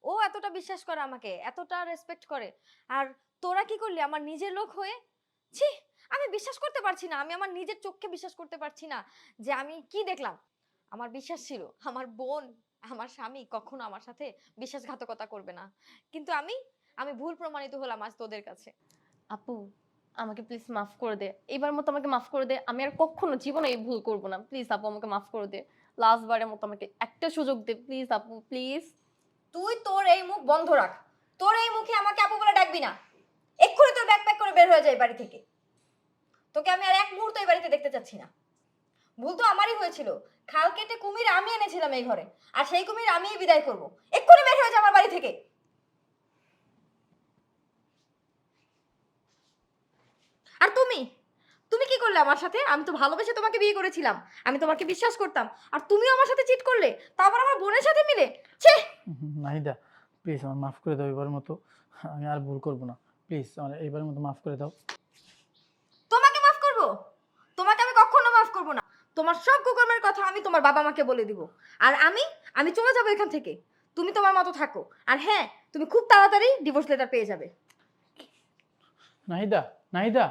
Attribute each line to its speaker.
Speaker 1: ও এতটা বিশ্বাস করে আমাকে, এতটা রেসপেক্ট করে। আর তোরা কি করলি আমার নিজের লোক হয়ে? ছি! আমি বিশ্বাস করতে পারছি না। আমি আমার নিজের চোখকে বিশ্বাস করতে পারছি না যে আমি কি দেখলাম। আমার বিশ্বাস ছিল আমার বোন, আমার স্বামী কখনো আমার সাথে বিশ্বাসঘাতকতা করবে না। কিন্তু আমি ভুল প্রমাণিত হলাম আজ তোদের কাছে।
Speaker 2: আপু আমাকে প্লিজ মাফ করে দে, এবার মতো আমাকে মাফ করে দে। আমি আর কখনো জীবনে এই ভুল করবো না। প্লিজ আপু আমাকে মাফ করে দে, লাস্ট বারের মতো আমাকে একটা সুযোগ দে প্লিজ আপু, প্লিজ।
Speaker 1: তুই তোর এই মুখ বন্ধ রাখ। তোর এই মুখে আমাকে আপু বলে ডাকবি না। এক্ষুনি তোর ব্যাগ প্যাক করে বের হয়ে যায় বাড়ি থেকে। তোকে আমি আর এক মুহূর্ত এই বাড়িতে দেখতে চাচ্ছি না। ভুল তো আমারই হয়েছিল। খাল কেটে কুমির আমি এনেছিলাম এই ঘরে। আর সেই কুমির আমিই বিদায় করব। এক্ষুনি বের হয়ে যা আমার বাড়ি থেকে। আর তুমি তুমি কি করলে আমার সাথে? আমি তো ভালোবেসে তোমাকে বিয়ে করেছিলাম। আমি তোমাকে বিশ্বাস করতাম। আর তুমিও আমার সাথে চিট করলে। তারপর আমার বোনের সাথে মিলে। ছি!
Speaker 3: নাহিদা প্লিজ আমার মাফ করে দাও এবারের মতো। আমি আর ভুল করবো না। প্লিজ আমার এইবারের মতো মাফ করে দাও।
Speaker 1: তোমাকে মাফ করব? তোমাকে আমি কখনো মাফ করব না। তোমার সব কুকর্মের কথা আমি তোমার বাবা মাকে বলে দিব। আর আমি চলে যাব এখান থেকে। তুমি তোমার মতো থাকো। আর হ্যাঁ, তুমি খুব তাড়াতাড়ি ডিভোর্স লেটার পেয়ে যাবে।
Speaker 3: নাহিদা, নাহিদা।